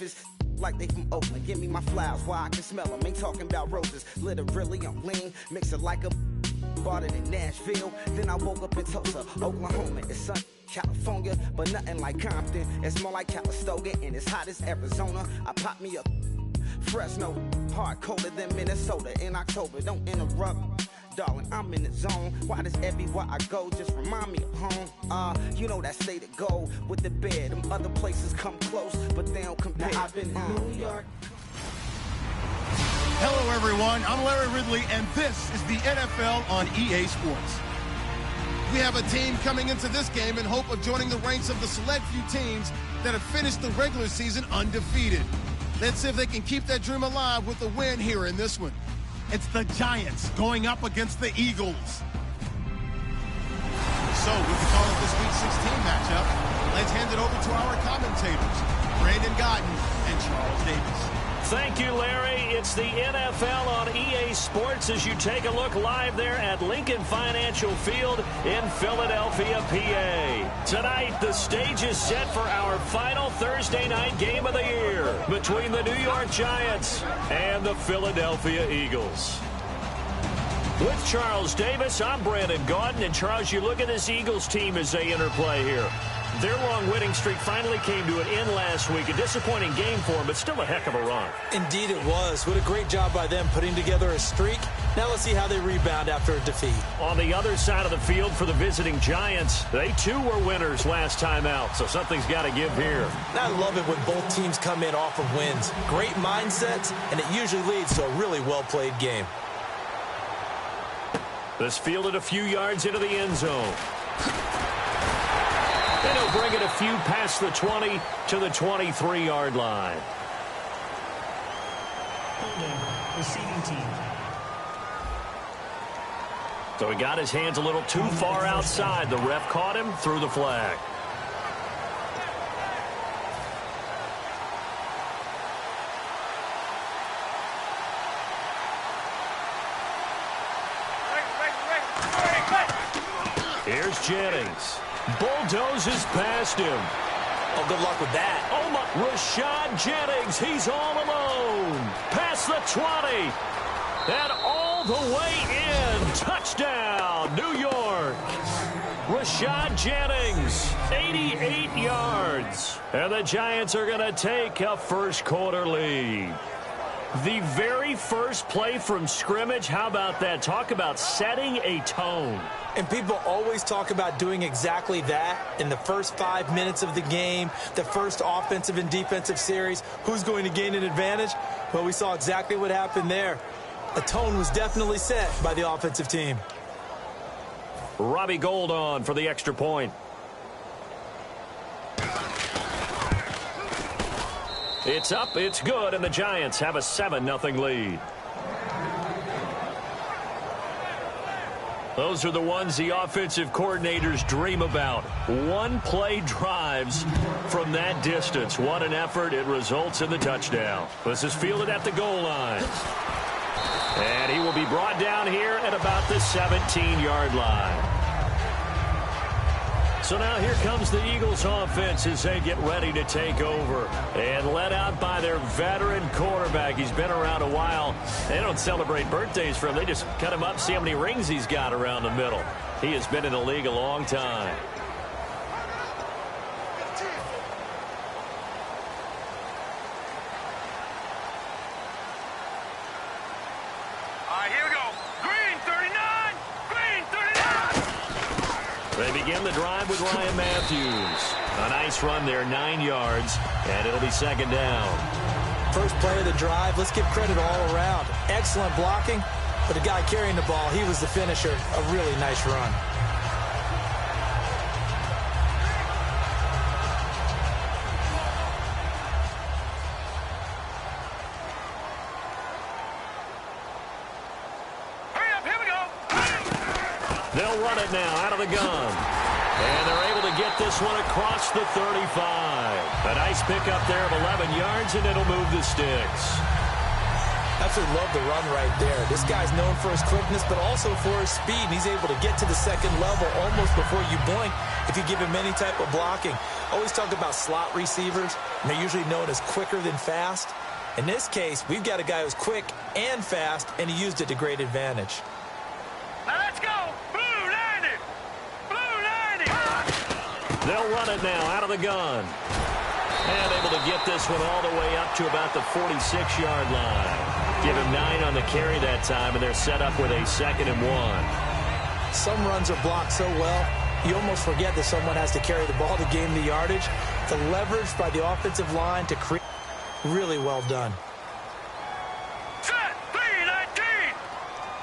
breakfast like they from Oakland. Give me my flowers while I can smell them. Ain't talking about roses. Literally, I'm lean. Mix it like a bought it in Nashville. Then I woke up in Tulsa, Oklahoma. It's sunny, California, but nothing like Compton. It's more like Calistoga, and it's hot as Arizona. I pop me up Fresno, hard colder than Minnesota in October. Don't interrupt, darling, I'm in the zone. Why does everywhere I go just remind me of home? You know that state of gold with the bed. Them other places come close, but they don't compare. Now I've been in New York. Hello, everyone. I'm Larry Ridley, and this is the NFL on EA Sports. We have a team coming into this game in hope of joining the ranks of the select few teams that have finished the regular season undefeated. Let's see if they can keep that dream alive with a win here in this one. It's the Giants going up against the Eagles. So, with the call of this Week 16 matchup, let's hand it over to our commentators, Brandon Gotten and Charles Davis. Thank you, Larry. It's the NFL on EA Sports as you take a look live there at Lincoln Financial Field in Philadelphia, PA. Tonight, the stage is set for our final Thursday night game of the year between the New York Giants and the Philadelphia Eagles. With Charles Davis, I'm Brandon Gaudin. And Charles, you look at this Eagles team as they interplay here. Their long winning streak finally came to an end last week. A disappointing game for them, but still a heck of a run. Indeed it was. What a great job by them putting together a streak. Now let's see how they rebound after a defeat. On the other side of the field for the visiting Giants, they too were winners last time out, so something's got to give here. I love it when both teams come in off of wins. Great mindsets, and it usually leads to a really well-played game. This fielded a few yards into the end zone. Then he'll bring it a few past the 20 to the 23-yard line. Receiving team. So he got his hands a little too far outside. The ref caught him, threw the flag. Here's Jennings. Bulldozes past him. Oh, good luck with that. Oh, my. Rashad Jennings, he's all alone. Past the 20. And all the way in. Touchdown, New York. Rashad Jennings, 88 yards. And the Giants are going to take a first quarter lead. The very first play from scrimmage, how about that? Talk about setting a tone. And people always talk about doing exactly that in the first 5 minutes of the game, the first offensive and defensive series. Who's going to gain an advantage? Well, we saw exactly what happened there. A tone was definitely set by the offensive team. Robbie Gould on for the extra point. It's up, it's good, and the Giants have a 7-0 lead. Those are the ones the offensive coordinators dream about. One-play drives from that distance. What an effort. It results in the touchdown. This is fielded at the goal line. And he will be brought down here at about the 17-yard line. So now here comes the Eagles offense as they get ready to take over. And led out by their veteran quarterback. He's been around a while. They don't celebrate birthdays for him. They just cut him up, see how many rings he's got around the middle. He has been in the league a long time. Here we go. Green 39! Green 39! They begin the drive with Ryan Matthews. A nice run there, 9 yards, and it'll be second down. First play of the drive, let's give credit all around. Excellent blocking, but the guy carrying the ball, he was the finisher. A really nice run. They'll run it now out of the gun. And they're able to get this one across the 35. A nice pickup there of 11 yards, and it'll move the sticks. Absolutely love the run right there. This guy's known for his quickness, but also for his speed. And he's able to get to the second level almost before you blink if you give him any type of blocking. Always talk about slot receivers, and they're usually known as quicker than fast. In this case, we've got a guy who's quick and fast, and he used it to great advantage. Now let's go. Blue 90. Blue 90. They'll run it now out of the gun. And able to get this one all the way up to about the 46-yard line. Give him 9 on the carry that time, and they're set up with a 2nd and 1. Some runs are blocked so well, you almost forget that someone has to carry the ball to gain the yardage. The leverage by the offensive line to create, really well done. Set. 319.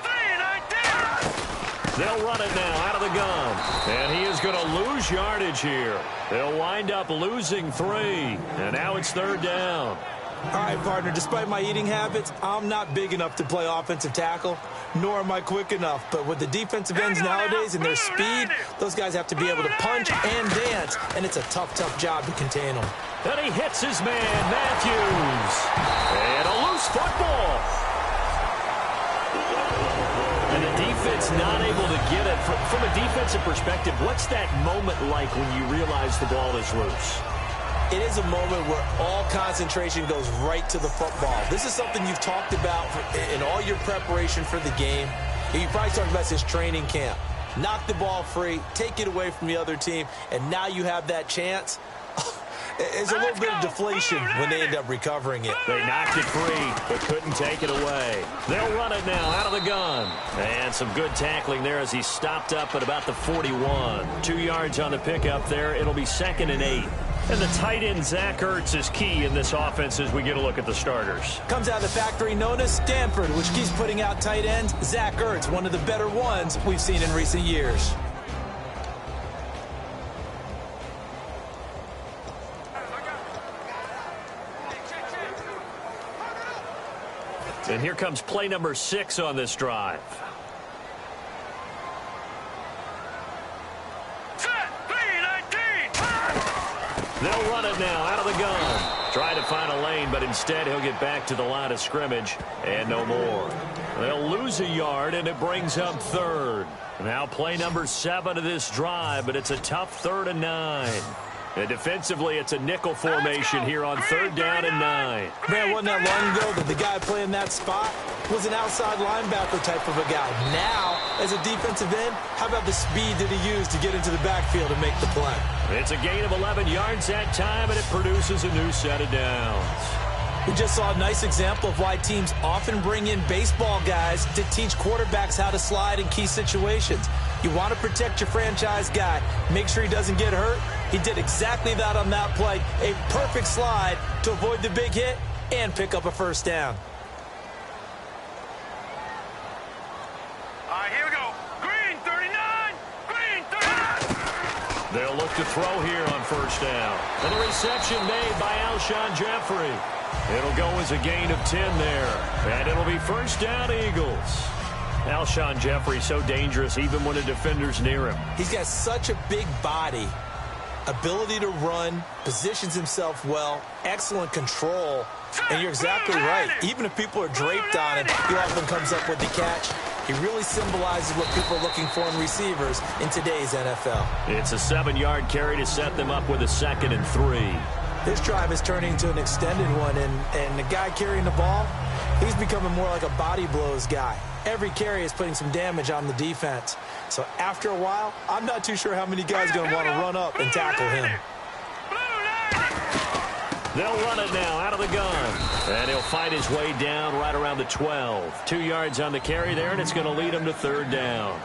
319. They'll run it now out of the gun. And he is going to lose yardage here. They'll wind up losing 3. And now it's 3rd down. All right, partner, despite my eating habits, I'm not big enough to play offensive tackle, nor am I quick enough. But with the defensive ends nowadays and their speed, those guys have to be able to punch and dance, and it's a tough, tough job to contain them. And he hits his man, Matthews. And a loose football. And the defense not able to get it. From a defensive perspective, what's that moment like when you realize the ball is loose? It is a moment where all concentration goes right to the football. This is something you've talked about in all your preparation for the game. You probably talked about since training camp. Knock the ball free, take it away from the other team, and now you have that chance. There's a little bit of deflation when they end up recovering it. They knocked it free, but couldn't take it away. They'll run it now out of the gun. And some good tackling there as he stopped up at about the 41. 2 yards on the pickup there. It'll be 2nd and 8. And the tight end, Zach Ertz, is key in this offense as we get a look at the starters. Comes out of the factory known as Stanford, which keeps putting out tight ends. Zach Ertz, one of the better ones we've seen in recent years. And here comes play number 6 on this drive. They'll run it now out of the gun. Try to find a lane, but instead he'll get back to the line of scrimmage and no more. They'll lose a yard, and it brings up 3rd. Now play number 7 of this drive, but it's a tough 3rd and 9. And defensively, it's a nickel formation here on 3rd down and 9. Man, wasn't that long ago that the guy playing that spot was an outside linebacker type of a guy. Now, as a defensive end, how about the speed that he used to get into the backfield and make the play? It's a gain of 11 yards that time, and it produces a new set of downs. We just saw a nice example of why teams often bring in baseball guys to teach quarterbacks how to slide in key situations. You want to protect your franchise guy. Make sure he doesn't get hurt. He did exactly that on that play. A perfect slide to avoid the big hit and pick up a 1st down. All right, here we go. Green 39. Green 39. They'll look to throw here on 1st down. And the reception made by Alshon Jeffrey. It'll go as a gain of 10 there. And it'll be 1st down, Eagles. Alshon Jeffrey so dangerous even when a defender's near him. He's got such a big body, ability to run, positions himself well, excellent control. And you're exactly right. Even if people are draped on him, he often comes up with the catch. He really symbolizes what people are looking for in receivers in today's NFL. It's a 7-yard carry to set them up with a 2nd and 3. This drive is turning into an extended one, and the guy carrying the ball, he's becoming more like a body blows guy. Every carry is putting some damage on the defense. So after a while, I'm not too sure how many guys are going to want to run up and tackle him. They'll run it now out of the gun. And he'll fight his way down right around the 12. 2 yards on the carry there, and it's going to lead him to 3rd down.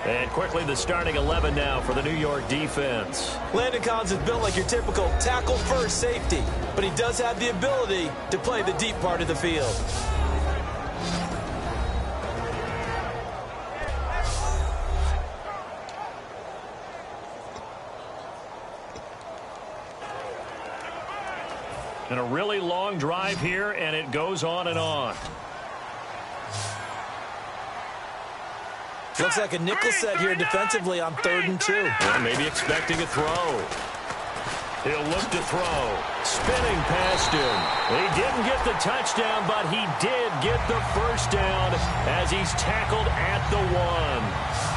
And quickly the starting 11 now for the New York defense. Landon Collins is built like your typical tackle-first safety, but he does have the ability to play the deep part of the field. And a really long drive here, and it goes on and on. Looks like a nickel set here defensively on 3rd and 2. Well, maybe expecting a throw. He'll look to throw. Spinning past him. He didn't get the touchdown, but he did get the first down as he's tackled at the 1.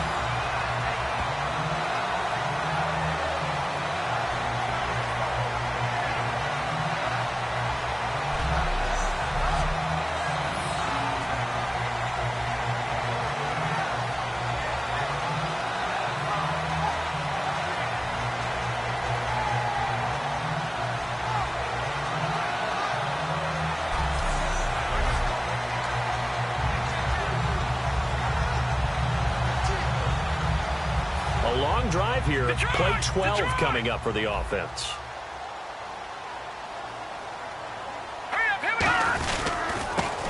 A long drive here. Play 12 coming up for the offense.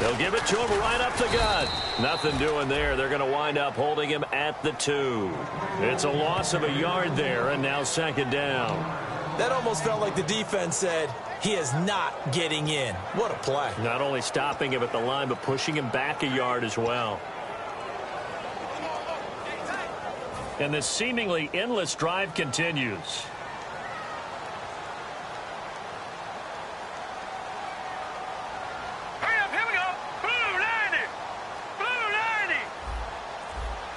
They'll give it to him right up the gut. Nothing doing there. They're going to wind up holding him at the 2. It's a loss of a yard there, and now second down. That almost felt like the defense said, he is not getting in. What a play. Not only stopping him at the line, but pushing him back a yard as well. And this seemingly endless drive continues. Hurry up, here we go. Blue 90. Blue 90.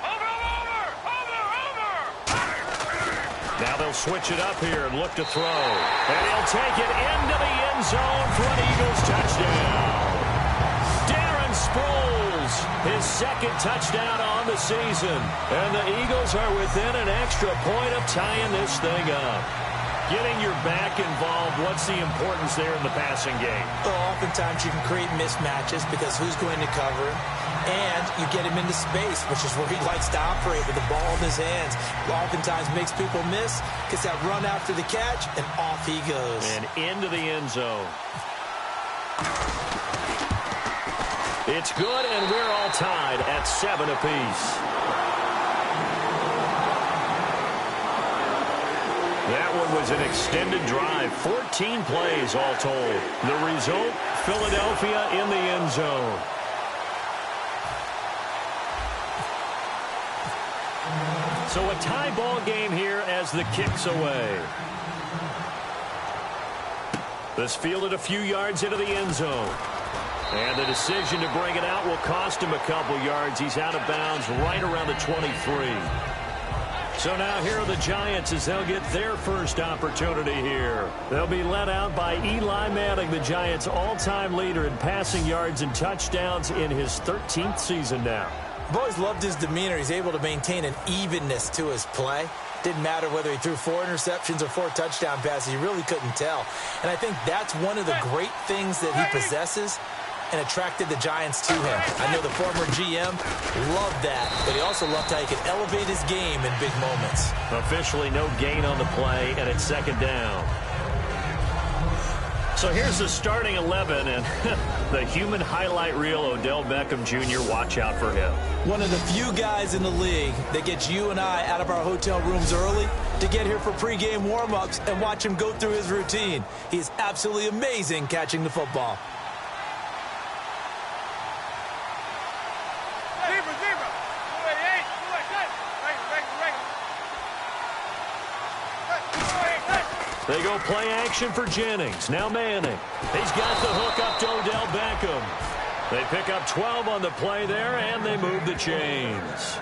Over. Now they'll switch it up here and look to throw. And he'll take it into the end zone for an Eagles touchdown. Darren Sproles, his second touchdown on the season. And the Eagles are within an extra point of tying this thing up. Getting your back involved, what's the importance there in the passing game? Well, oftentimes you can create mismatches because who's going to cover him? And you get him into space, which is where he likes to operate with the ball in his hands. Oftentimes makes people miss, gets that run after the catch, and off he goes. And into the end zone. It's good, and we're all tied at 7 apiece. That one was an extended drive, 14 plays all told. The result, Philadelphia in the end zone. So a tie ball game here as the kick's away. This fielded a few yards into the end zone. And the decision to bring it out will cost him a couple yards. He's out of bounds right around the 23. So now here are the Giants as they'll get their first opportunity here. They'll be led out by Eli Manning, the Giants' all-time leader in passing yards and touchdowns in his 13th season now. I've always loved his demeanor. He's able to maintain an evenness to his play. Didn't matter whether he threw 4 interceptions or 4 touchdown passes. You really couldn't tell. And I think that's one of the great things that he possesses and attracted the Giants to him. I know the former GM loved that, but he also loved how he could elevate his game in big moments. Officially no gain on the play, and it's second down. So here's the starting 11, and the human highlight reel, Odell Beckham Jr., watch out for him. One of the few guys in the league that gets you and I out of our hotel rooms early to get here for pregame warm-ups and watch him go through his routine. He is absolutely amazing catching the football. They go play action for Jennings. Now Manning. He's got the hook up to Odell Beckham. They pick up 12 on the play there, and they move the chains.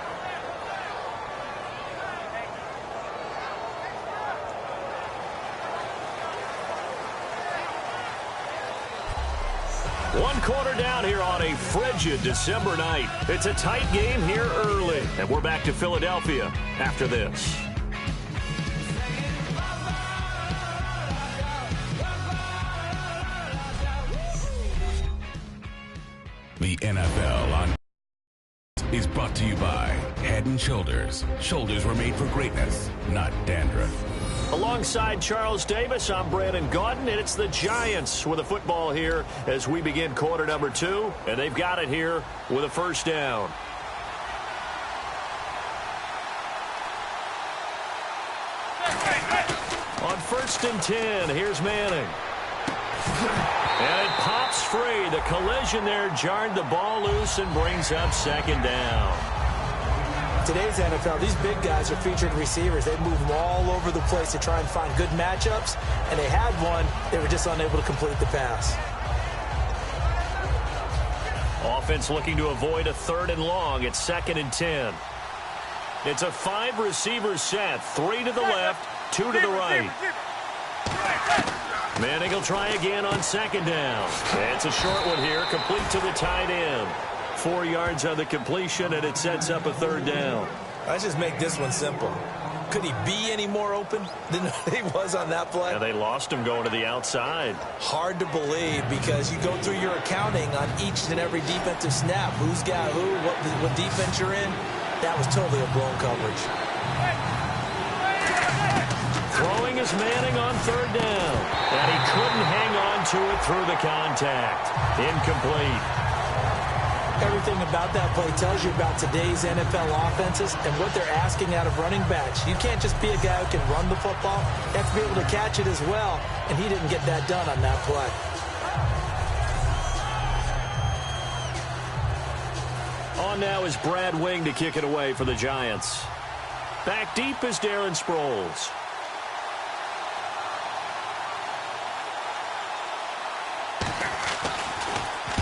One quarter down here on a frigid December night. It's a tight game here early, and we're back to Philadelphia after this. The NFL on is brought to you by Head & Shoulders. Shoulders were made for greatness, not dandruff. Alongside Charles Davis, I'm Brandon Gaudin, and it's the Giants with a football here as we begin quarter number 2, and they've got it here with a first down. On 1st and 10, here's Manning. And it pops free. The collision there jarred the ball loose and brings up second down. Today's NFL, these big guys are featured receivers. They move them all over the place to try and find good matchups, and they had one. They were just unable to complete the pass. Offense looking to avoid a 3rd and long. It's 2nd and 10. It's a 5-receiver set. 3 to the left, 2 to the right. Manning will try again on 2nd down. It's a short one here, complete to the tight end. 4 yards on the completion, and it sets up a 3rd down. Let's just make this one simple. Could he be any more open than he was on that play? Yeah, they lost him going to the outside. Hard to believe because you go through your accounting on each and every defensive snap. Who's got who, what defense you're in. That was totally a blown coverage. Throwing is Manning on 3rd down. And he couldn't hang on to it through the contact. Incomplete. Everything about that play tells you about today's NFL offenses and what they're asking out of running backs. You can't just be a guy who can run the football. You have to be able to catch it as well, and he didn't get that done on that play. On now is Brad Wing to kick it away for the Giants. Back deep is Darren Sproles.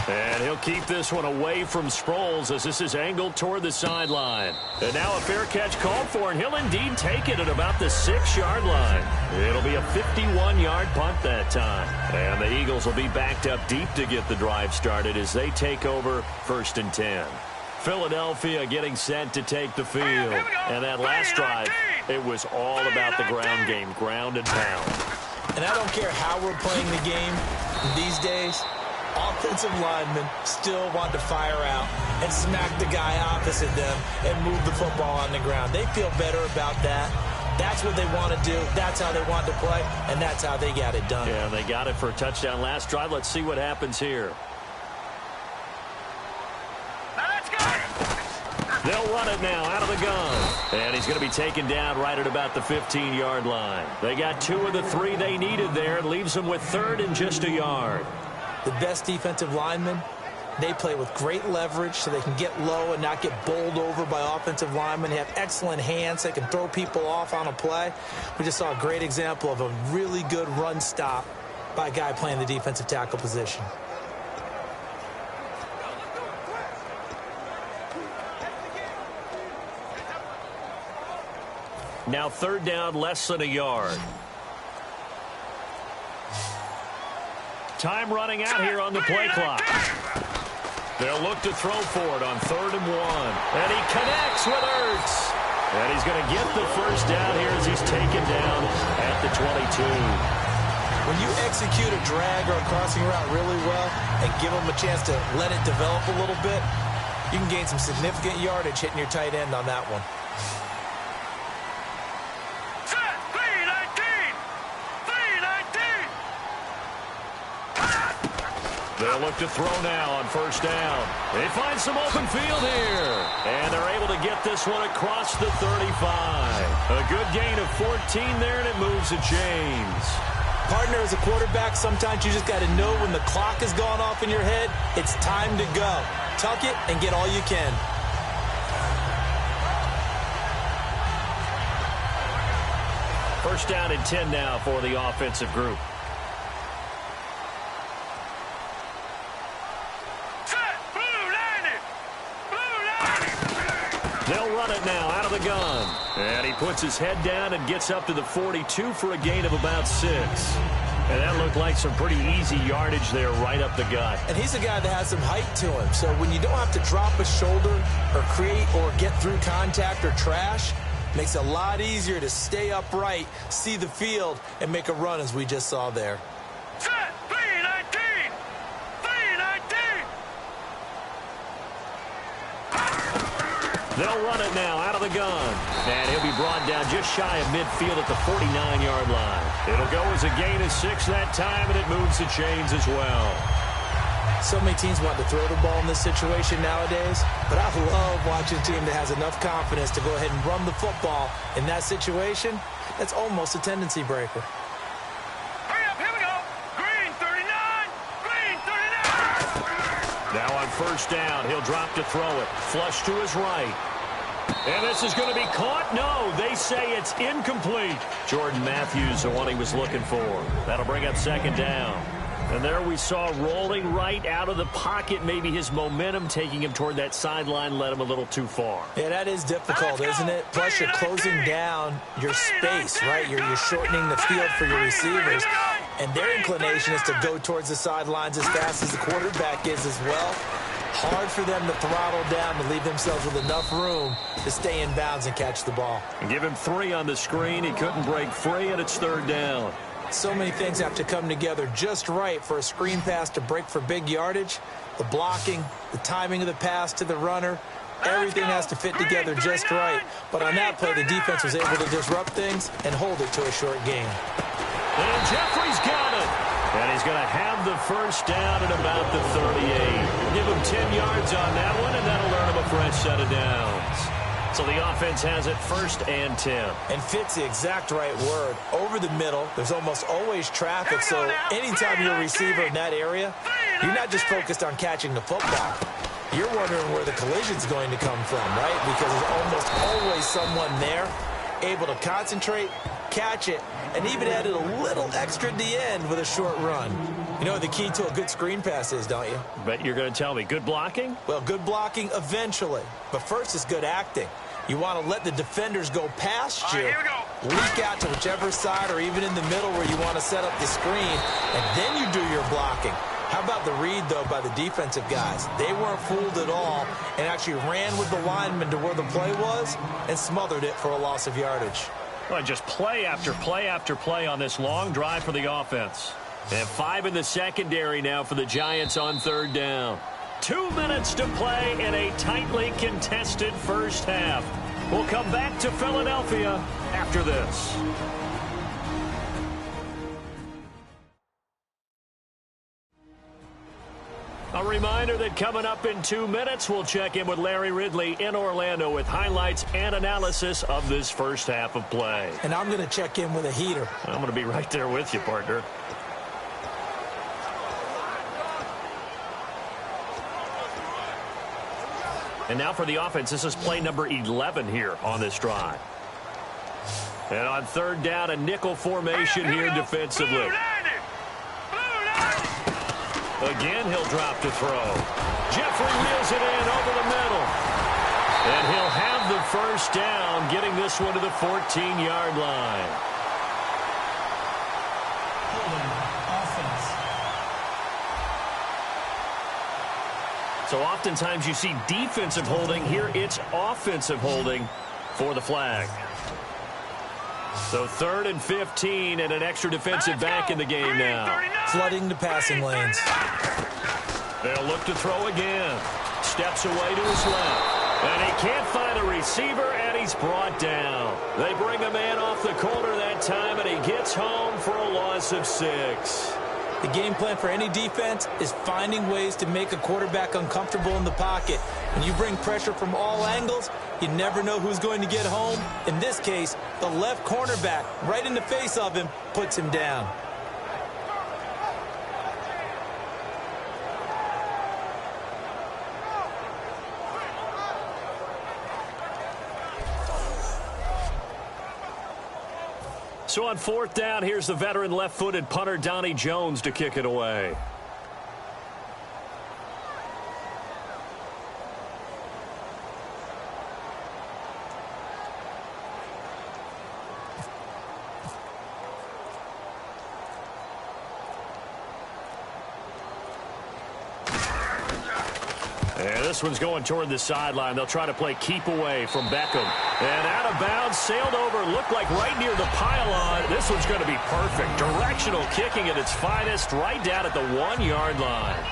And he'll keep this one away from Sproles as this is angled toward the sideline. And now a fair catch called for, and he'll indeed take it at about the 6-yard line. It'll be a 51-yard punt that time. And the Eagles will be backed up deep to get the drive started as they take over 1st and 10. Philadelphia getting set to take the field. And that last drive, it was all about the ground game, ground and pound. And I don't care how we're playing the game these days. Offensive linemen still want to fire out and smack the guy opposite them and move the football on the ground. They feel better about that. That's what they want to do. That's how they want to play, and that's how they got it done. Yeah, they got it for a touchdown last drive. Let's see what happens here. They'll run it now out of the gun. And he's going to be taken down right at about the 15-yard line. They got 2 of the 3 they needed there. It leaves them with 3rd and just a yard. The best defensive linemen, they play with great leverage so they can get low and not get bowled over by offensive linemen. They have excellent hands. They can throw people off on a play. We just saw a great example of a really good run stop by a guy playing the defensive tackle position. Now 3rd down, less than a yard. Time running out here on the play clock. They'll look to throw for it on 3rd and 1. And he connects with Ertz. And he's going to get the 1st down here as he's taken down at the 22. When you execute a drag or a crossing route really well and give them a chance to let it develop a little bit, you can gain some significant yardage hitting your tight end on that one. They'll look to throw now on 1st down. They find some open field here. And they're able to get this one across the 35. A good gain of 14 there, and it moves the chains. Partner, as a quarterback, sometimes you just got to know when the clock has gone off in your head, it's time to go. Tuck it and get all you can. First down and 10 now for the offensive group. They'll run it now out of the gun. And he puts his head down and gets up to the 42 for a gain of about 6. And that looked like some pretty easy yardage there right up the gut. And he's a guy that has some height to him. So when you don't have to drop a shoulder or create or get through contact or trash, makes it a lot easier to stay upright, see the field, and make a run as we just saw there. They'll run it now out of the gun. And he'll be brought down just shy of midfield at the 49-yard line. It'll go as a gain of 6 that time, and it moves the chains as well. So many teams want to throw the ball in this situation nowadays, but I love watching a team that has enough confidence to go ahead and run the football in that situation. That's almost a tendency breaker. Hurry up, here we go. Green 39, green 39. Now on 1st down, he'll drop to throw it. Flush to his right. And this is going to be caught. No, they say it's incomplete. Jordan Matthews, the one he was looking for. That'll bring up second down. And there we saw rolling right out of the pocket. Maybe his momentum taking him toward that sideline led him a little too far. Yeah, that is difficult, isn't it? Plus, you're closing down your space, right? You're shortening the field for your receivers. And their inclination is to go towards the sidelines as fast as the quarterback is as well. Hard for them to throttle down to leave themselves with enough room to stay in bounds and catch the ball. And give him 3 on the screen. He couldn't break free, and it's third down. So many things have to come together just right for a screen pass to break for big yardage. The blocking, the timing of the pass to the runner, everything has to fit together just right. But on that play, the defense was able to disrupt things and hold it to a short gain. And Jeffrey's got it. And he's going to have the first down at about the 38. Give him 10 yards on that one, and that'll earn him a fresh set of downs. So the offense has it first and 10. And fits the exact right word. Over the middle, there's almost always traffic, so anytime you're a receiver in that area, you're not just focused on catching the football. You're wondering where the collision's going to come from, right? Because there's almost always someone there able to concentrate, catch it, and even added a little extra at the end with a short run. You know what the key to a good screen pass is, don't you? Bet you're going to tell me. Good blocking? Well, good blocking eventually. But first is good acting. You want to let the defenders go past you, leak out to whichever side or even in the middle where you want to set up the screen, and then you do your blocking. How about the read, though, by the defensive guys? They weren't fooled at all and actually ran with the lineman to where the play was and smothered it for a loss of yardage. Well, just play after play after play on this long drive for the offense. They have 5 in the secondary now for the Giants on third down. 2 minutes to play in a tightly contested first half. We'll come back to Philadelphia after this. A reminder that coming up in 2 minutes, we'll check in with Larry Ridley in Orlando with highlights and analysis of this first half of play. And I'm going to check in with a heater. I'm going to be right there with you, partner. And now for the offense, this is play number 11 here on this drive. And on third down, a nickel formation here defensively. Again, he'll drop to throw. Jeffrey reels it in over the middle. And he'll have the first down, getting this one to the 14-yard line. So oftentimes you see defensive holding. Here it's offensive holding for the flag. So 3rd and 15 and an extra defensive back in the game now. Flooding the passing lanes. They'll look to throw again. Steps away to his left. And he can't find a receiver, and he's brought down. They bring a man off the corner that time, and he gets home for a loss of 6. The game plan for any defense is finding ways to make a quarterback uncomfortable in the pocket. When you bring pressure from all angles, you never know who's going to get home. In this case, the left cornerback, right in the face of him, puts him down. So on 4th down, here's the veteran left-footed punter Donnie Jones to kick it away. And this one's going toward the sideline. They'll try to play keep away from Beckham. And out of bounds, sailed over, looked like right near the pylon. This one's going to be perfect. Directional kicking at its finest, right down at the 1-yard line.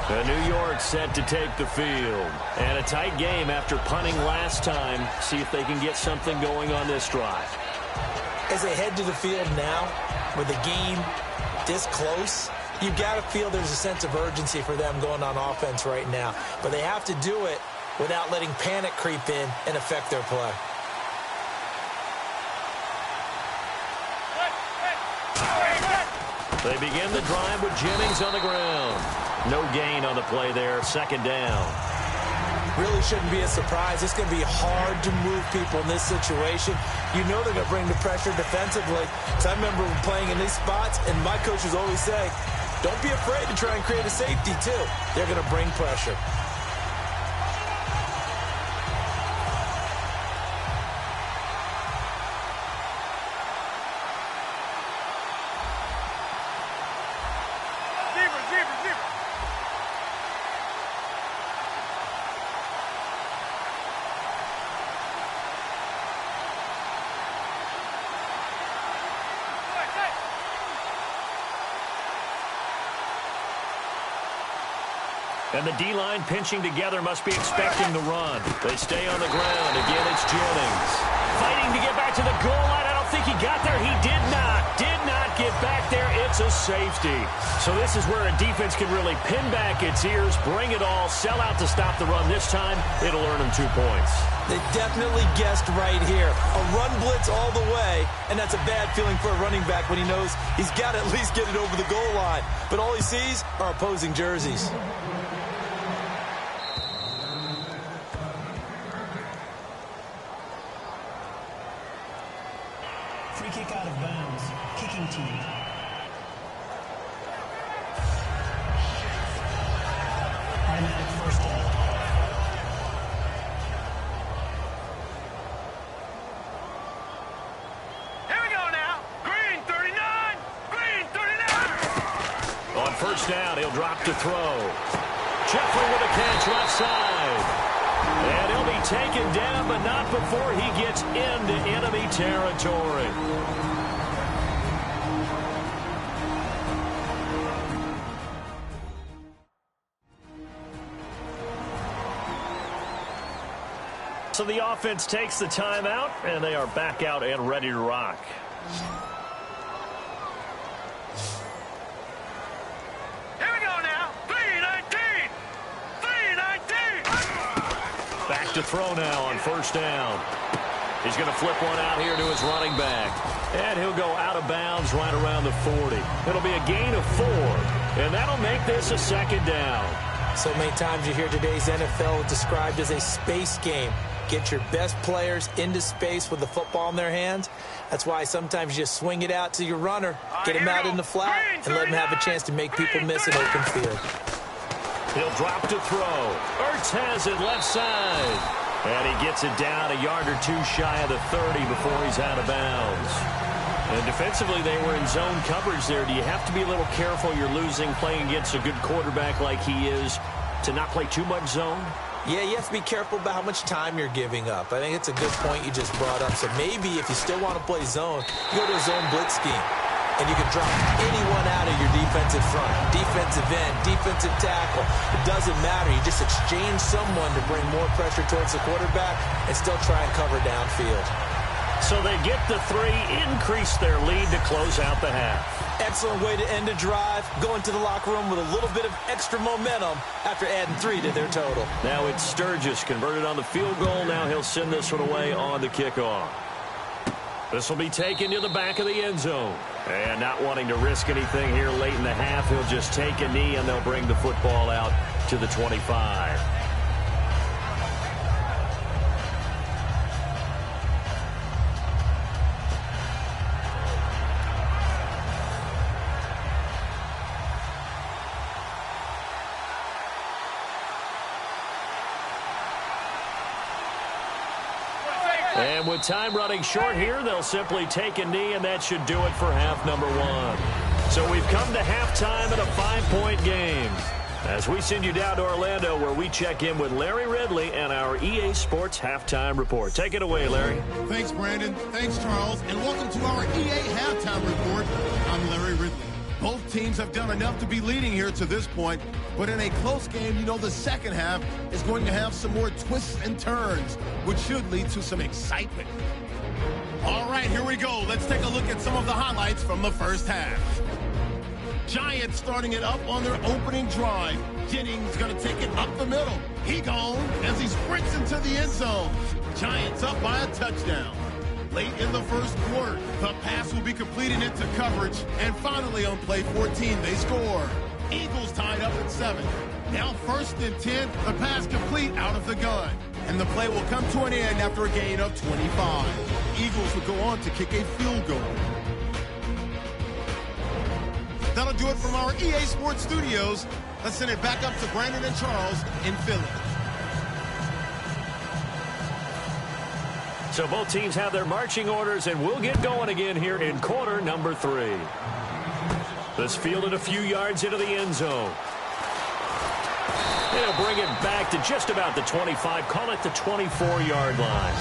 The New York set to take the field. And a tight game after punting last time. See if they can get something going on this drive. As they head to the field now, with the game this close, you've got to feel there's a sense of urgency for them going on offense right now. But they have to do it without letting panic creep in and affect their play. They begin the drive with Jennings on the ground. No gain on the play there, 2nd down. really shouldn't be a surprise. It's going to be hard to move people in this situation. You know they're going to bring the pressure defensively. So I remember playing in these spots, and my coaches always say, don't be afraid to try and create a safety, too. They're going to bring pressure. And the D-line pinching together must be expecting the run. They stay on the ground. Again, it's Jennings. Fighting to get back to the goal line. I don't think he got there. He did not. Did not get back there. It's a safety. So this is where a defense can really pin back its ears, bring it all, sell out to stop the run. This time, it'll earn them 2 points. They definitely guessed right here. A run blitz all the way, and that's a bad feeling for a running back when he knows he's got to at least get it over the goal line. But all he sees are opposing jerseys. Free kick out of bounds. Kicking team. Automatic first down. Here we go now. Green 39. Green 39. On first down, he'll drop to throw. Jeffrey with a catch left side. And he'll be taken down, but not before he gets into enemy territory. So the offense takes the timeout, and they are back out and ready to rock. Here we go now. 319. 319. Back to throw now on first down. He's going to flip one out here to his running back. And he'll go out of bounds right around the 40. It'll be a gain of 4. And that'll make this a second down. So many times you hear today's NFL described as a space game. Get your best players into space with the football in their hands. That's why sometimes you just swing it out to your runner, get him out in the flat, and let him have a chance to make people miss an open field. He'll drop to throw. Ertz has it left side. And he gets it down a yard or 2 shy of the 30 before he's out of bounds. And defensively, they were in zone coverage there. Do you have to be a little careful? You're losing playing against a good quarterback like he is to not play too much zone? Yeah, you have to be careful about how much time you're giving up. I think it's a good point you just brought up. So maybe if you still want to play zone, you go to a zone blitz scheme. And you can drop anyone out of your defensive front, defensive end, defensive tackle. It doesn't matter. You just exchange someone to bring more pressure towards the quarterback and still try and cover downfield. So they get the 3, increase their lead to close out the half. Excellent way to end a drive. Go into the locker room with a little bit of extra momentum after adding 3 to their total. Now it's Sturgis converted on the field goal. Now he'll send this one away on the kickoff. This will be taken to the back of the end zone. And not wanting to risk anything here late in the half, he'll just take a knee and they'll bring the football out to the 25. And with time running short here, they'll simply take a knee, and that should do it for half number 1. So we've come to halftime in a 5-point game. As we send you down to Orlando, where we check in with Larry Ridley and our EA Sports Halftime Report. Take it away, Larry. Thanks, Brandon. Thanks, Charles. And welcome to our EA Halftime Report. I'm Larry Ridley. Both teams have done enough to be leading here to this point, but in a close game, you know the second half is going to have some more twists and turns, which should lead to some excitement. All right, here we go. Let's take a look at some of the highlights from the first half. Giants starting it up on their opening drive. Jennings going to take it up the middle. He gone as he sprints into the end zone. Giants up by a touchdown. Late in the first quarter, the pass will be completed into coverage, and finally on play 14, they score. Eagles tied up at 7. Now 1st and 10, the pass complete out of the gun. And the play will come to an end after a gain of 25. Eagles will go on to kick a field goal. That'll do it from our EA Sports Studios. Let's send it back up to Brandon and Charles in Philly. So both teams have their marching orders, and we'll get going again here in quarter number 3. This fielded a few yards into the end zone. They'll bring it back to just about the 25, call it the 24-yard line.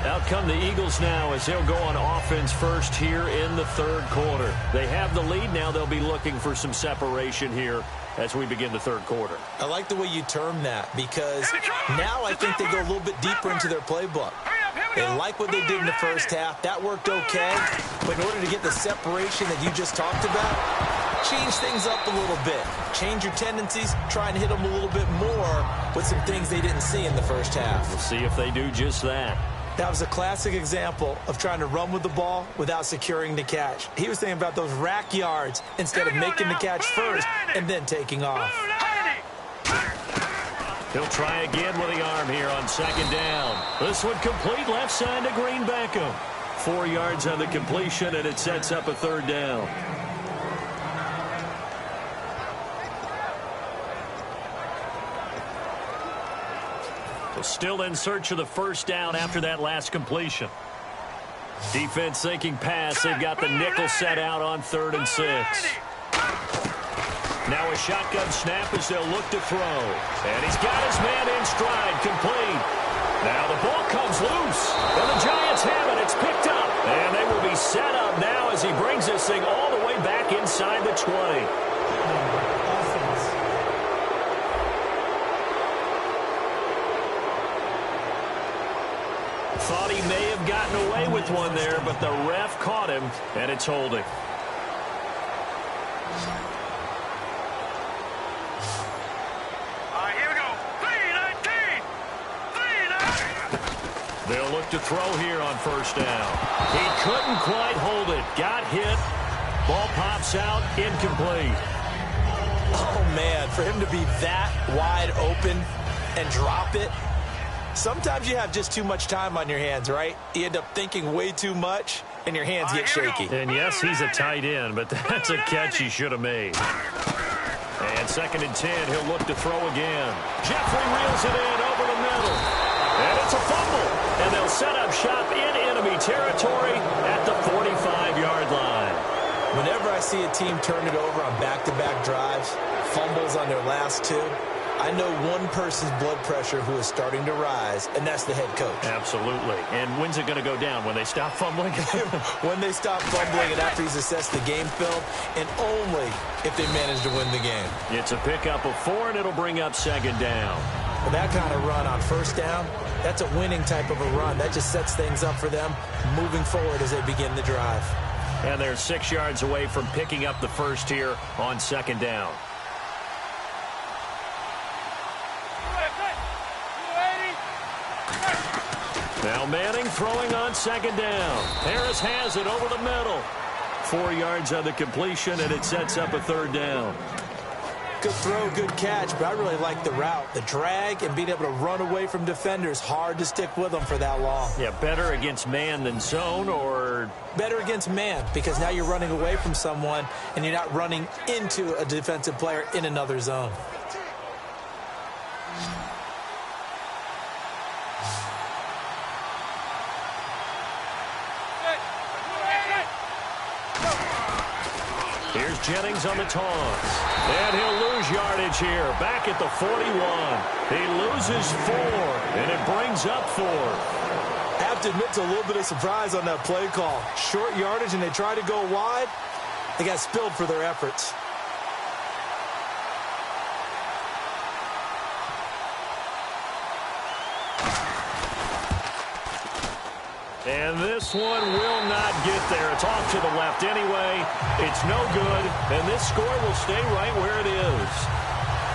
Out come the Eagles now as they'll go on offense first here in the 3rd quarter. They have the lead. Now they'll be looking for some separation here as we begin the 3rd quarter. I like the way you term that, because now I think they go a little bit deeper into their playbook. They like what they did in the first half. That worked okay. But in order to get the separation that you just talked about, change things up a little bit. Change your tendencies. Try and hit them a little bit more with some things they didn't see in the first half. We'll see if they do just that. That was a classic example of trying to run with the ball without securing the catch. He was thinking about those rack yards instead of making the catch first and then taking off. He'll try again with the arm here on 2nd down. This one complete left side to Green Beckham. 4 yards on the completion, and it sets up a 3rd down. Still in search of the 1st down after that last completion. Defense thinking pass. They've got the nickel set out on 3rd and 6. Now a shotgun snap as they'll look to throw. And he's got his man in stride, complete. Now the ball comes loose. And the Giants have it. It's picked up. And they will be set up now as he brings this thing all the way back inside the 20. Thought he may have gotten away with one there, but the ref caught him, and it's holding. Here we go. 3-19. 3-19. They'll look to throw here on 1st down. He couldn't quite hold it. Got hit. Ball pops out. Incomplete. Oh, man, for him to be that wide open and drop it. Sometimes you have just too much time on your hands, right? You end up thinking way too much, and your hands get shaky. And yes, he's a tight end, but that's a catch he should have made. And 2nd and 10, he'll look to throw again. Jeffrey reels it in over the middle. And it's a fumble. And they'll set up shop in enemy territory at the 45-yard line. Whenever I see a team turn it over on back-to-back drives, fumbles on their last 2, I know one person's blood pressure who is starting to rise, and that's the head coach. Absolutely. And when's it going to go down? When they stop fumbling? When they stop fumbling and after he's assessed the game film, and only if they manage to win the game. It's a pickup of 4, and it'll bring up 2nd down. Well, that kind of run on 1st down, that's a winning type of a run. That just sets things up for them moving forward as they begin the drive. And they're 6 yards away from picking up the 1st here on 2nd down. Now Manning throwing on 2nd down. Harris has it over the middle. 4 yards on the completion, and it sets up a 3rd down. Good throw, good catch, but I really like the route. The drag and being able to run away from defenders, hard to stick with them for that long. Yeah, better against man than zone, or? Better against man, because now you're running away from someone, and you're not running into a defensive player in another zone. Here's Jennings on the toss. And he'll lose yardage here. Back at the 41. He loses 4, and it brings up 4. I have to admit to a little bit of surprise on that play call. Short yardage, and they try to go wide. They got spilled for their efforts. And this one will not get there. It's off to the left anyway. It's no good, and this score will stay right where it is.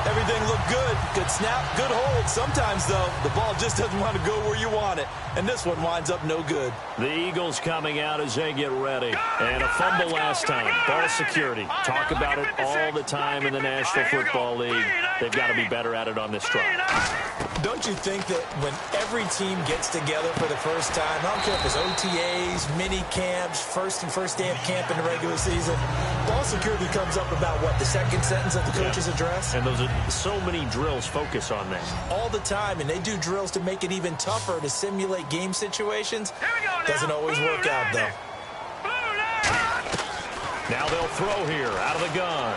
Everything looked good. Good snap, good hold. Sometimes, though, the ball just doesn't want to go where you want it. And this one winds up no good. The Eagles coming out as they get ready. And a fumble last time. Ball security. Talk about it all the time in the National Football League. They've got to be better at it on this drive. Don't you think that when every team gets together for the first time, I don't care if it's OTAs, mini camps, first day of camp in the regular season, ball security comes up about, what, the second sentence of the coach's address? And those are so many drills focus on that. All the time, and they do drills to make it even tougher to simulate game situations. Doesn't always work out, though. Now they'll throw here out of the gun.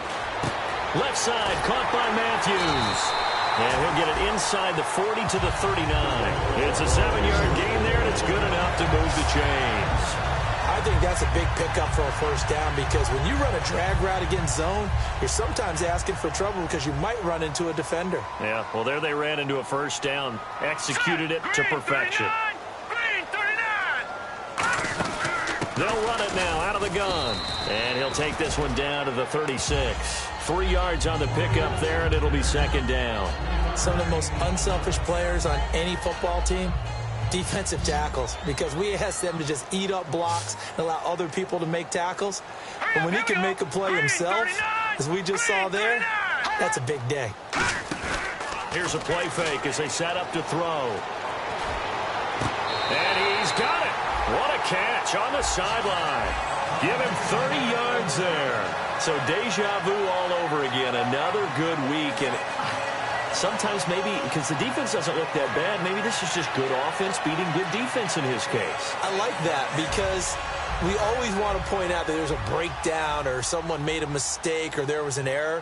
Left side caught by Matthews. And he'll get it inside the 40 to the 39. It's a 7-yard gain there, and it's good enough to move the chains. I think that's a big pickup for a first down because when you run a drag route against zone, you're sometimes asking for trouble because you might run into a defender. Yeah, well, there they ran into a first down, executed it to perfection. They'll run it now out of the gun. And he'll take this one down to the 36. 3 yards on the pickup there, and it'll be second down. Some of the most unselfish players on any football team, defensive tackles, because we ask them to just eat up blocks and allow other people to make tackles. But when he can make a play himself, as we just saw there, that's a big day. Here's a play fake as they set up to throw. And he's got it. What a catch on the sideline. Give him 30 yards there. So deja vu all over again. Another good week. And sometimes maybe, because the defense doesn't look that bad, maybe this is just good offense beating good defense in his case. I like that because we always want to point out that there's a breakdown or someone made a mistake or there was an error.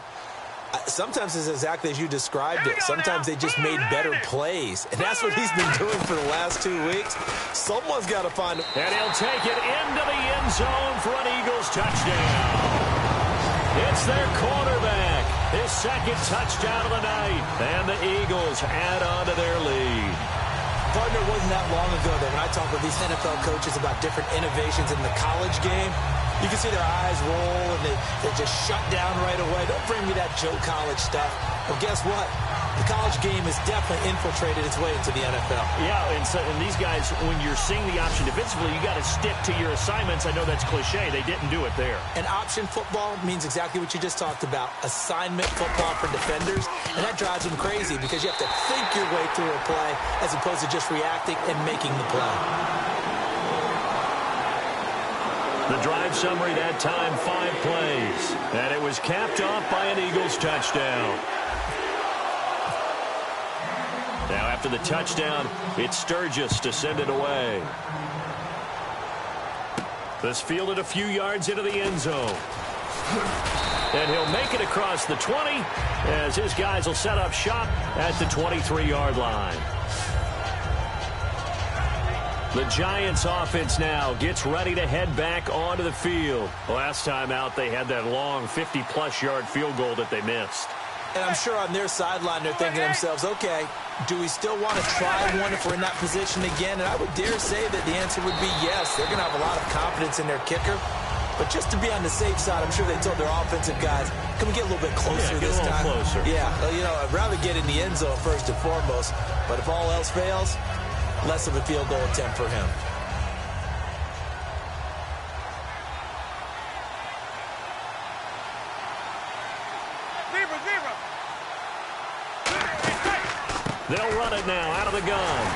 Sometimes it's exactly as you described it. Sometimes they just made better plays. And that's what he's been doing for the last 2 weeks. Someone's got to find him. And he'll take it into the end zone for an Eagles touchdown. It's their quarterback. His second touchdown of the night. And the Eagles add on to their lead. Partner, wasn't that long ago that when I talk with these NFL coaches about different innovations in the college game, you can see their eyes roll and they just shut down right away. Don't bring me that Joe College stuff. Well, guess what? The college game has definitely infiltrated its way into the NFL. Yeah, and these guys, when you're seeing the option defensively, you got to stick to your assignments. I know that's cliche. They didn't do it there. And option football means exactly what you just talked about. Assignment football for defenders. And that drives them crazy because you have to think your way through a play as opposed to just reacting and making the play. The drive summary that time, 5 plays. And it was capped off by an Eagles touchdown. Now after the touchdown, it's Sturgis to send it away. This fielded a few yards into the end zone. And he'll make it across the 20 as his guys will set up shop at the 23-yard line. The Giants offense now gets ready to head back onto the field. Last time out, they had that long 50-plus yard field goal that they missed. And I'm sure on their sideline, they're thinking to themselves, okay, do we still want to try one if we're in that position again? And I would dare say that the answer would be yes. They're going to have a lot of confidence in their kicker. But just to be on the safe side, I'm sure they told their offensive guys, can we get a little bit closer this time? Closer. Yeah, well, you know, I'd rather get in the end zone first and foremost. But if all else fails, less of a field goal attempt for him. They'll run it now out of the gun.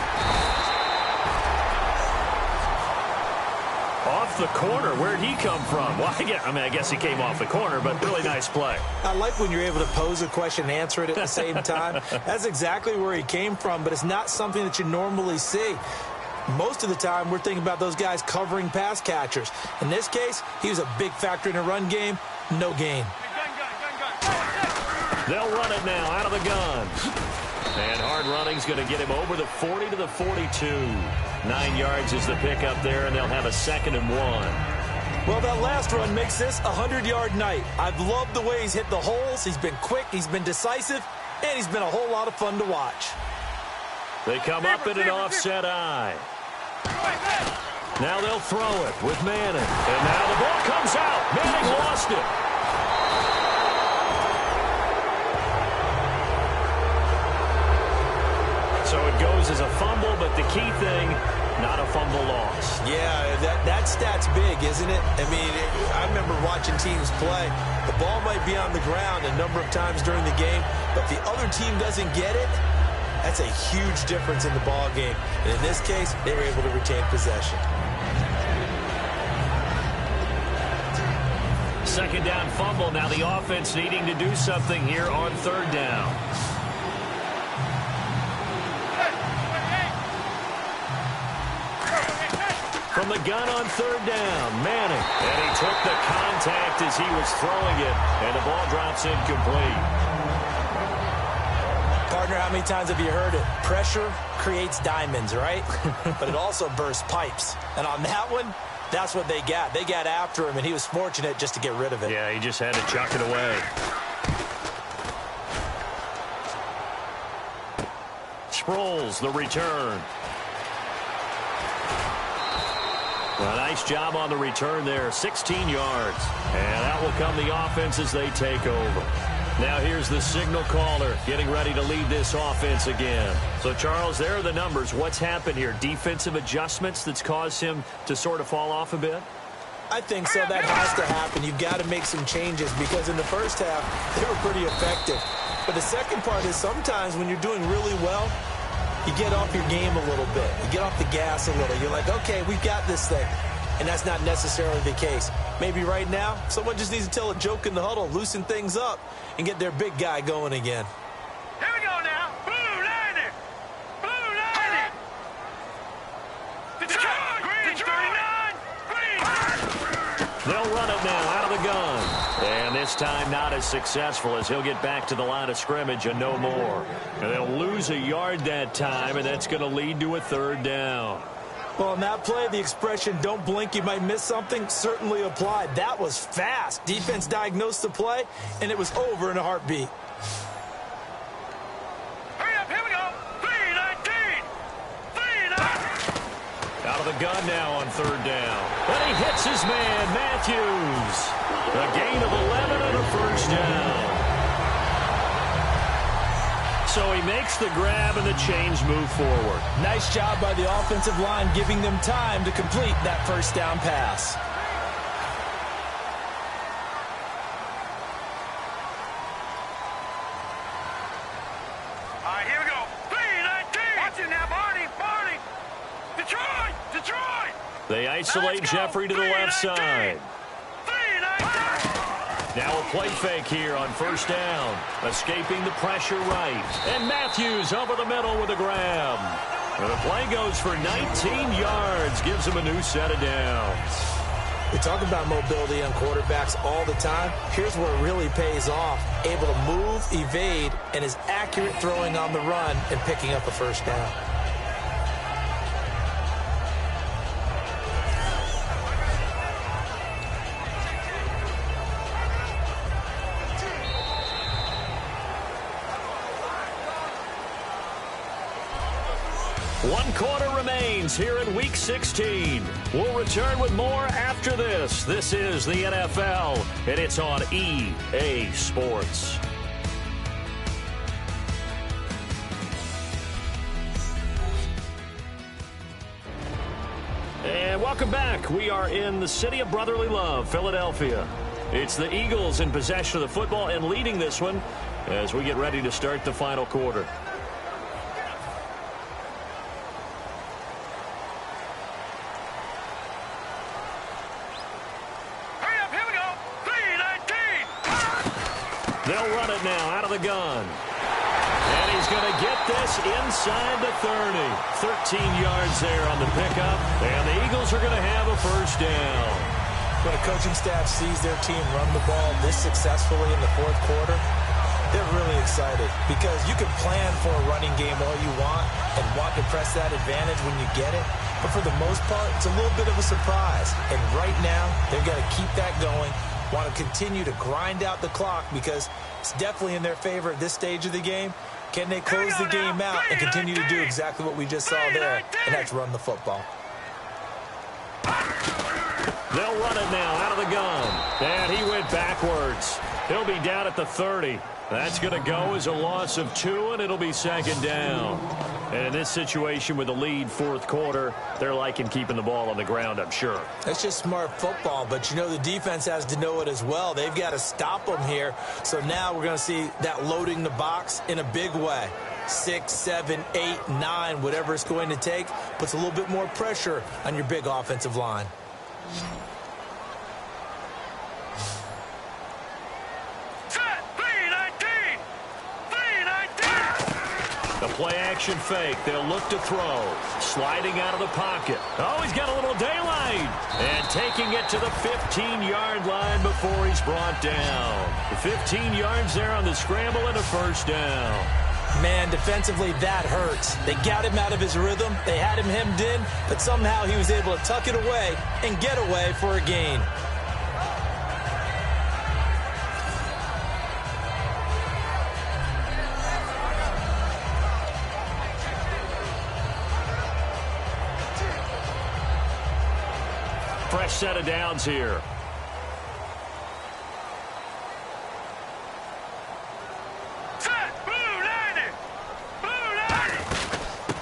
Off the corner. Where'd he come from? Well, I guess he came off the corner, but really nice play. I like when you're able to pose a question and answer it at the same time. That's exactly where he came from, but it's not something that you normally see. Most of the time, we're thinking about those guys covering pass catchers. In this case, he was a big factor in the run game. No gain. They'll run it now out of the gun. And hard running's going to get him over the 40 to the 42. 9 yards is the pickup there, and they'll have a 2nd and 1. Well, that last run makes this a 100-yard night. I've loved the way he's hit the holes. He's been quick, he's been decisive, and he's been a whole lot of fun to watch. They come up in an offset eye. Now they'll throw it with Manning. And now the ball comes out. Manning lost it. It goes as a fumble, but the key thing, not a fumble loss. Yeah, that stat's big, isn't it? I mean, I remember watching teams play. The ball might be on the ground a number of times during the game, but if the other team doesn't get it, that's a huge difference in the ball game. And in this case, they were able to retain possession. Second down fumble. Now the offense needing to do something here on third down. From the gun on third down, Manning. And he took the contact as he was throwing it, and the ball drops incomplete. Partner, how many times have you heard it? Pressure creates diamonds, right? But it also bursts pipes. And on that one, that's what they got. They got after him, and he was fortunate just to get rid of it. Yeah, he just had to chuck it away. Sproles, the return. A nice job on the return there, 16 yards. And that will come the offense as they take over. Now here's the signal caller getting ready to lead this offense again. So, Charles, there are the numbers. What's happened here? Defensive adjustments that's caused him to sort of fall off a bit? I think so. That has to happen. You've got to make some changes because in the first half, they were pretty effective. But the second part is sometimes when you're doing really well, you get off your game a little bit. You get off the gas a little. You're like, okay, we've got this thing. And that's not necessarily the case. Maybe right now, someone just needs to tell a joke in the huddle, loosen things up, and get their big guy going again. Here we go now. Blue line it. Blue line it. Detroit. Green 39. Green. They'll run it now out of the gun. And this time not as successful as he'll get back to the line of scrimmage and no more. And they'll lose a yard that time, and that's going to lead to a third down. Well, on that play, the expression, don't blink, you might miss something, certainly applied. That was fast. Defense diagnosed the play, and it was over in a heartbeat. Hurry up, here we go. 3-19. 3-19. Out of the gun now on third down. And he hits his man, Matthews. A gain of 11 and a first down. So he makes the grab and the chains move forward. Nice job by the offensive line giving them time to complete that first down pass. All right, here we go. 3-19. Watch it now, Barney. Barney. Detroit. Detroit. They isolate Jeffrey to the left side. 3-19. Now a play fake here on first down. Escaping the pressure right. And Matthews over the middle with a grab. And the play goes for 19 yards. Gives him a new set of downs. We talk about mobility on quarterbacks all the time. Here's where it really pays off. Able to move, evade, and is accurate throwing on the run and picking up a first down. One quarter remains here in Week 16. We'll return with more after this. This is the NFL, and it's on EA Sports. And welcome back. We are in the city of brotherly love, Philadelphia. It's the Eagles in possession of the football and leading this one as we get ready to start the final quarter. They'll run it now out of the gun. And he's going to get this inside the 30. 13 yards there on the pickup. And the Eagles are going to have a first down. When a coaching staff sees their team run the ball this successfully in the fourth quarter, they're really excited because you can plan for a running game all you want and want to press that advantage when you get it. But for the most part, it's a little bit of a surprise. And right now, they're going to keep that going. Want to continue to grind out the clock because it's definitely in their favor at this stage of the game. Can they close the game out and continue to do exactly what we just saw there, and that's run the football? They'll run it now out of the gun. And he went backwards. He'll be down at the 30. That's going to go as a loss of 2, and it'll be second down. And in this situation with the lead fourth quarter, they're liking keeping the ball on the ground, I'm sure. That's just smart football, but you know the defense has to know it as well. They've got to stop them here. So now we're going to see that loading the box in a big way. 6, 7, 8, 9, whatever it's going to take, puts a little bit more pressure on your big offensive line. The play-action fake. They'll look to throw. Sliding out of the pocket. Oh, he's got a little daylight. And taking it to the 15-yard line before he's brought down. 15 yards there on the scramble and a first down. Man, defensively, that hurts. They got him out of his rhythm. They had him hemmed in, but somehow he was able to tuck it away and get away for a gain. Fresh set of downs here.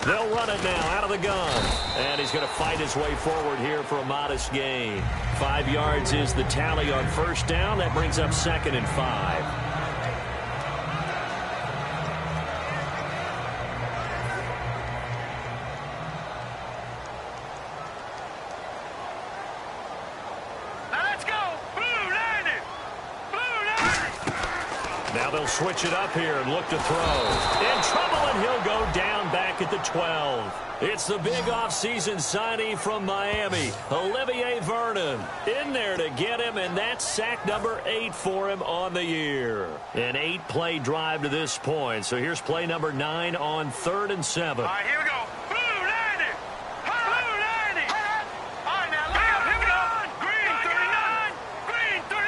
They'll run it now out of the gun. And he's going to fight his way forward here for a modest gain. 5 yards is the tally on first down. That brings up 2nd and 5. They'll switch it up here and look to throw. In trouble, and he'll go down back at the 12. It's the big offseason signee from Miami, Olivier Vernon. In there to get him, and that's sack number 8 for him on the year. An 8-play drive to this point. So here's play number 9 on 3rd and 7. All right, here we go. Blue 90. Blue 90. All right, now, here we go. Green 39. Green 39.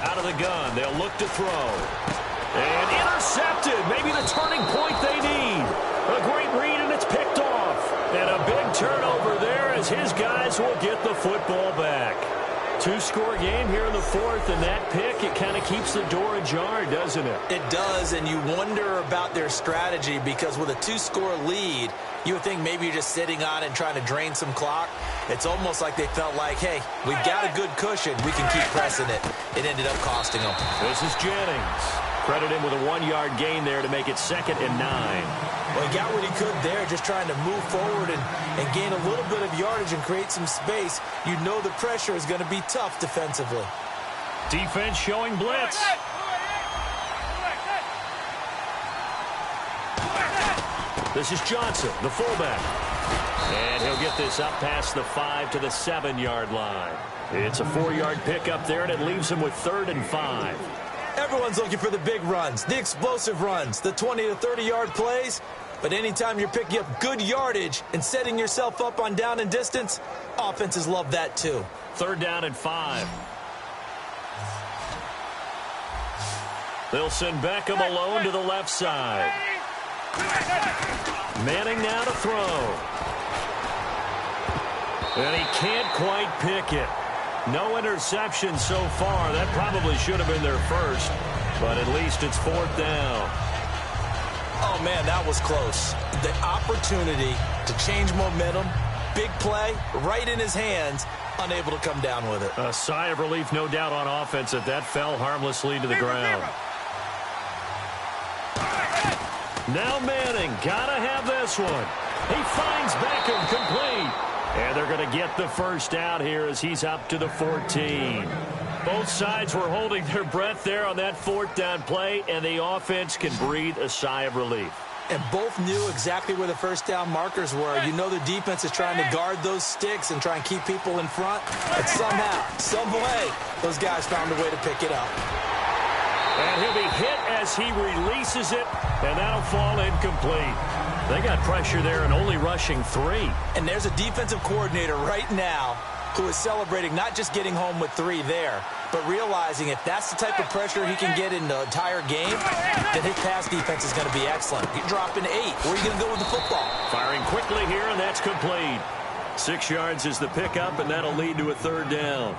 Out of the gun, they'll look to throw. And intercepted. Maybe the turning point they need. A great read, and it's picked off. And a big turnover there as his guys will get the football back. 2-score game here in the 4th, and that pick, it kind of keeps the door ajar, doesn't it? It does, and you wonder about their strategy because with a 2-score lead, you would think maybe you're just sitting on it and trying to drain some clock. It's almost like they felt like, hey, we've got a good cushion. We can keep pressing it. It ended up costing them. This is Jennings. Credit him with a 1-yard gain there to make it 2nd and 9. Well, he got what he could there, just trying to move forward and gain a little bit of yardage and create some space. You know the pressure is going to be tough defensively. Defense showing blitz. This is Johnson, the fullback. And he'll get this up past the 5 to the 7-yard line. It's a 4-yard pickup there, and it leaves him with 3rd and 5. Everyone's looking for the big runs, the explosive runs, the 20 to 30-yard plays. But anytime you're picking up good yardage and setting yourself up on down and distance, offenses love that too. 3rd down and 5. They'll send Beckham alone to the left side. Manning now to throw. And he can't quite pick it. No interception so far. That probably should have been their first, but at least it's 4th down. Oh, man, that was close. The opportunity to change momentum, big play, right in his hands, unable to come down with it. A sigh of relief, no doubt, on offense that fell harmlessly to the ground. Now Manning, gotta have this one. He finds Beckham complete. And they're going to get the first out here as he's up to the 14. Both sides were holding their breath there on that 4th down play, and the offense can breathe a sigh of relief. And both knew exactly where the first down markers were. You know the defense is trying to guard those sticks and try and keep people in front. But somehow, some way, those guys found a way to pick it up. And he'll be hit as he releases it, and that'll fall incomplete. They got pressure there and only rushing 3. And there's a defensive coordinator right now who is celebrating not just getting home with 3 there, but realizing if that's the type of pressure he can get in the entire game, then his pass defense is going to be excellent. You're dropping 8. Where are you going to go with the football? Firing quickly here, and that's complete. 6 yards is the pickup, and that'll lead to a 3rd down.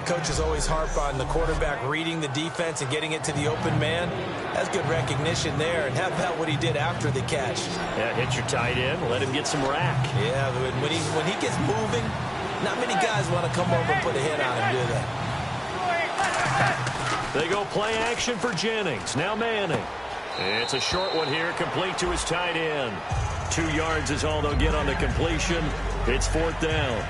Coaches always harp on the quarterback reading the defense and getting it to the open man. That's good recognition there. And how about what he did after the catch? Yeah, hit your tight end, let him get some rack. Yeah, when he gets moving, not many guys want to come over and put a hit on him, do they? They go play action for Jennings. Now Manning. It's a short one here, complete to his tight end. 2 yards is all they'll get on the completion. It's 4th down.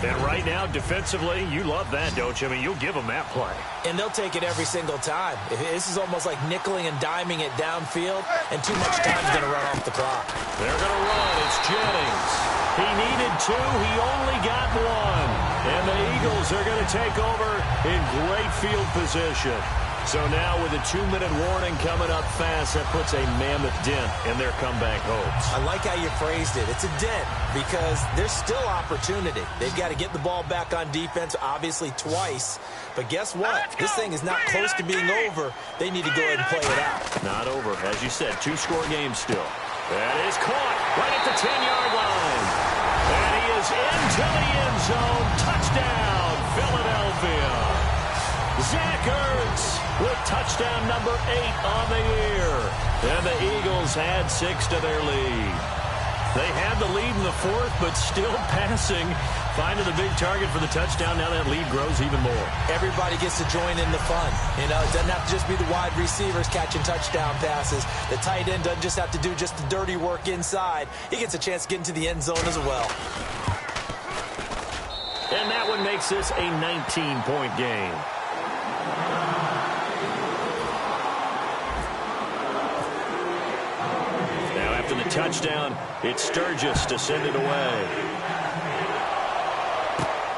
And right now, defensively, you love that, don't you? I mean, you'll give them that play. And they'll take it every single time. This is almost like nickeling and diming it downfield, and too much time's going to run off the clock. They're going to run. It's Jennings. He needed 2. He only got 1. And the Eagles are going to take over in great field position. So now with a 2-minute warning coming up fast, that puts a mammoth dent in their comeback hopes. I like how you phrased it. It's a dent because there's still opportunity. They've got to get the ball back on defense, obviously twice. But guess what? This thing is not close to being over. They need to go ahead and play it out. Not over. As you said, 2-score game still. That is caught right at the 10-yard line. And he is into the end zone. Touchdown, Philadelphia. Zach Ertz with touchdown number 8 on the year. And the Eagles add 6 to their lead. They had the lead in the 4th, but still passing. Finding the big target for the touchdown. Now that lead grows even more. Everybody gets to join in the fun. You know, it doesn't have to just be the wide receivers catching touchdown passes. The tight end doesn't just have to do just the dirty work inside. He gets a chance to get into the end zone as well. And that one makes this a 19-point game. Now after the touchdown, it's Sturgis to send it away.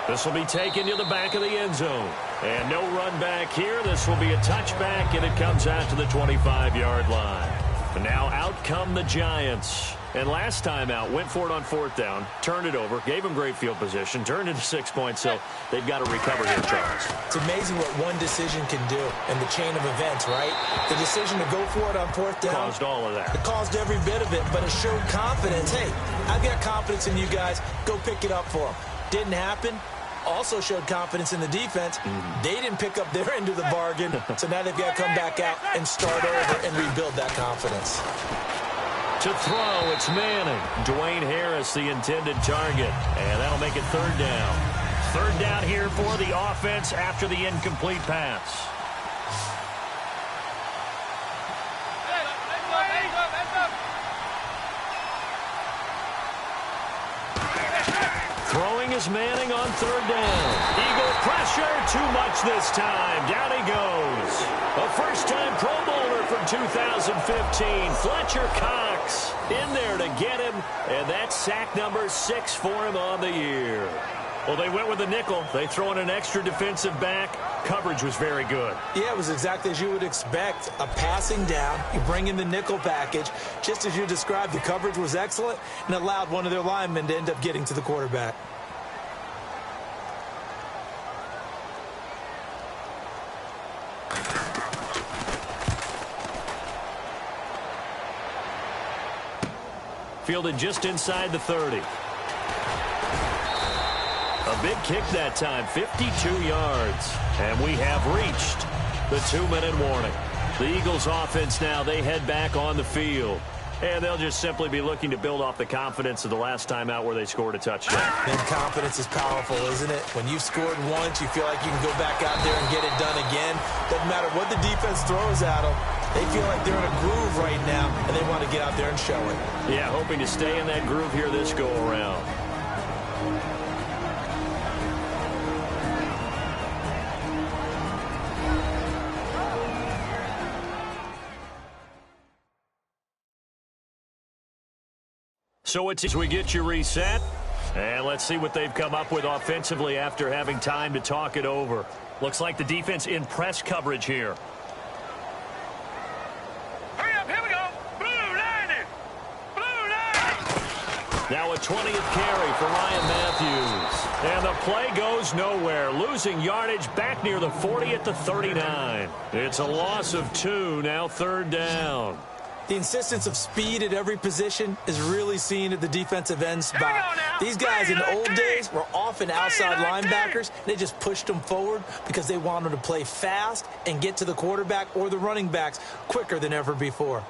This will be taken to the back of the end zone. And no run back here. This will be a touchback, and it comes out to the 25-yard line. And now out come the Giants. And last time out, went for it on 4th down, turned it over, gave them great field position, turned into 6 points, so they've got to recover here, Charles. It's amazing what one decision can do in the chain of events, right? The decision to go for it on 4th down. Caused all of that. It caused every bit of it, but it showed confidence. Hey, I've got confidence in you guys. Go pick it up for them. Didn't happen. Also showed confidence in the defense. They didn't pick up their end of the bargain, so now they've got to come back out and start over and rebuild that confidence. To throw, it's Manning. Dwayne Harris, the intended target. And that'll make it 3rd down. 3rd down here for the offense after the incomplete pass. Throwing is Manning on 3rd down. Eagle pressure, too much this time. Down he goes. A first-time Pro Bowler from 2015, Fletcher Cox, in there to get him, and that's sack number 6 for him on the year. Well, they went with the nickel. They throw in an extra defensive back. Coverage was very good. Yeah, it was exactly as you would expect. A passing down, you bring in the nickel package. Just as you described, the coverage was excellent and allowed one of their linemen to end up getting to the quarterback. Fielded just inside the 30. A big kick that time, 52 yards. And we have reached the 2-minute warning. The Eagles offense now, they head back on the field. And they'll just simply be looking to build off the confidence of the last time out where they scored a touchdown. And confidence is powerful, isn't it? When you've scored once, you feel like you can go back out there and get it done again. Doesn't matter what the defense throws at them. They feel like they're in a groove right now, and they want to get out there and show it. Yeah, hoping to stay in that groove here this go-around. So it's as we get you reset, and let's see what they've come up with offensively after having time to talk it over. Looks like the defense in press coverage here. Hurry up, here we go. Blue line it. Blue line. Now a 20th carry for Ryan Matthews. And the play goes nowhere. Losing yardage back near the 40 at the 39. It's a loss of 2, now 3rd down. The insistence of speed at every position is really seen at the defensive end spot. These guys in the old days were often outside linebackers. They just pushed them forward because they wanted to play fast and get to the quarterback or the running backs quicker than ever before.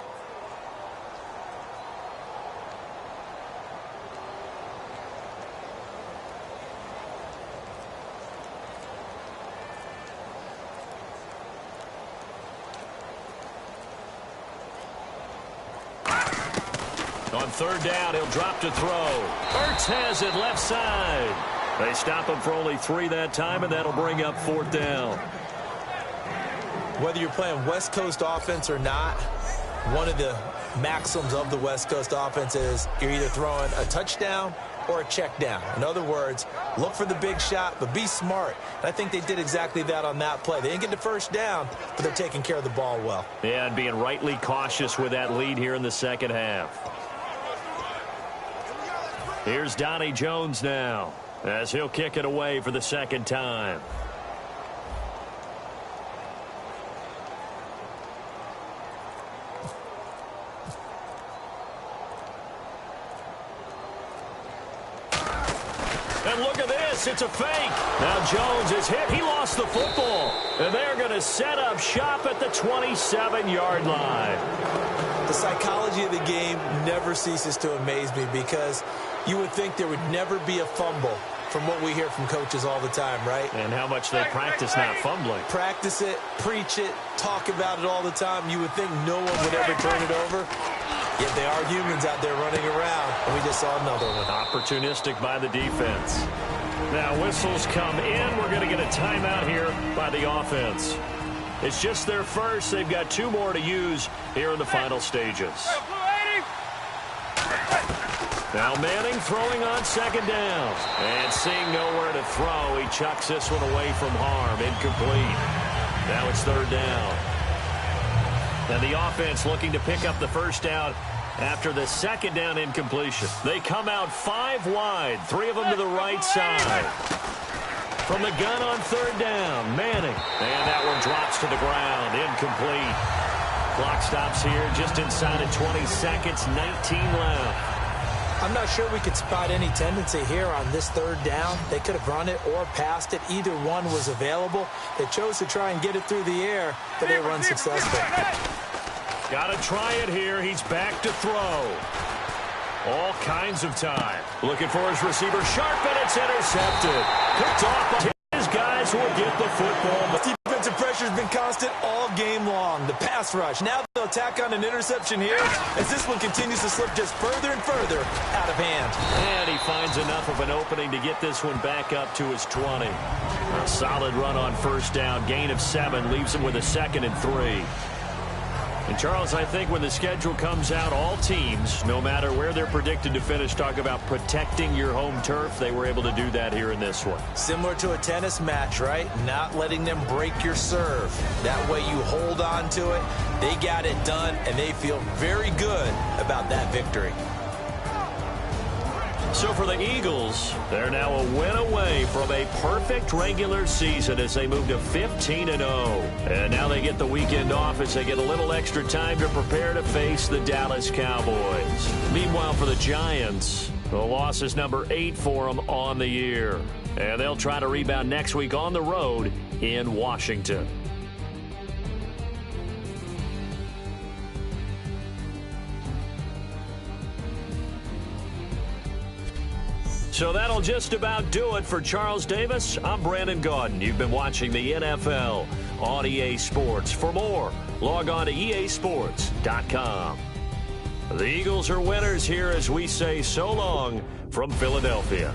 On 3rd down, he'll drop to throw. Ertz has it left side. They stop him for only 3 that time, and that'll bring up 4th down. Whether you're playing West Coast offense or not, one of the maxims of the West Coast offense is you're either throwing a touchdown or a check down. In other words, look for the big shot, but be smart. And I think they did exactly that on that play. They didn't get the 1st down, but they're taking care of the ball well. Yeah, and being rightly cautious with that lead here in the 2nd half. Here's Donnie Jones now, as he'll kick it away for the 2nd time. And look at this, it's a fake. Now Jones is hit, he lost the football. And they're going to set up shop at the 27-yard line. The psychology of the game never ceases to amaze me because you would think there would never be a fumble from what we hear from coaches all the time, right? And how much they practice not fumbling. Practice it, preach it, talk about it all the time. You would think no one would ever turn it over. Yet they are humans out there running around, and we just saw another one. Opportunistic by the defense. Now whistles come in. We're going to get a timeout here by the offense. It's just their first. They've got 2 more to use here in the final stages. Now Manning throwing on 2nd down. And seeing nowhere to throw, he chucks this one away from harm. Incomplete. Now it's 3rd down. And the offense looking to pick up the 1st down after the 2nd down incompletion. They come out 5 wide, 3 of them to the right side. From the gun on 3rd down, Manning. And that one drops to the ground, incomplete. Clock stops here just inside of 20 seconds, 19 left. I'm not sure we could spot any tendency here on this 3rd down. They could have run it or passed it. Either one was available. They chose to try and get it through the air, but they were unsuccessful. Got to try it here. He's back to throw. All kinds of time. Looking for his receiver. Sharp, and it's intercepted. Picked off. His guys will get the football. The defensive pressure has been constant all game long. The pass rush. Now they'll tack on an interception here as this one continues to slip just further and further out of hand. And he finds enough of an opening to get this one back up to his 20. A solid run on 1st down. Gain of 7 leaves him with a 2nd and 3. And, Charles, I think when the schedule comes out, all teams, no matter where they're predicted to finish, talk about protecting your home turf. They were able to do that here in this one. Similar to a tennis match, right? Not letting them break your serve. That way you hold on to it. They got it done, and they feel very good about that victory. So for the Eagles, they're now a win away from a perfect regular season as they move to 15-0. And now they get the weekend off as they get a little extra time to prepare to face the Dallas Cowboys. Meanwhile, for the Giants, the loss is number 8 for them on the year. And they'll try to rebound next week on the road in Washington. So that'll just about do it for Charles Davis. I'm Brandon Gaudin. You've been watching the NFL on EA Sports. For more, log on to easports.com. The Eagles are winners here as we say so long from Philadelphia.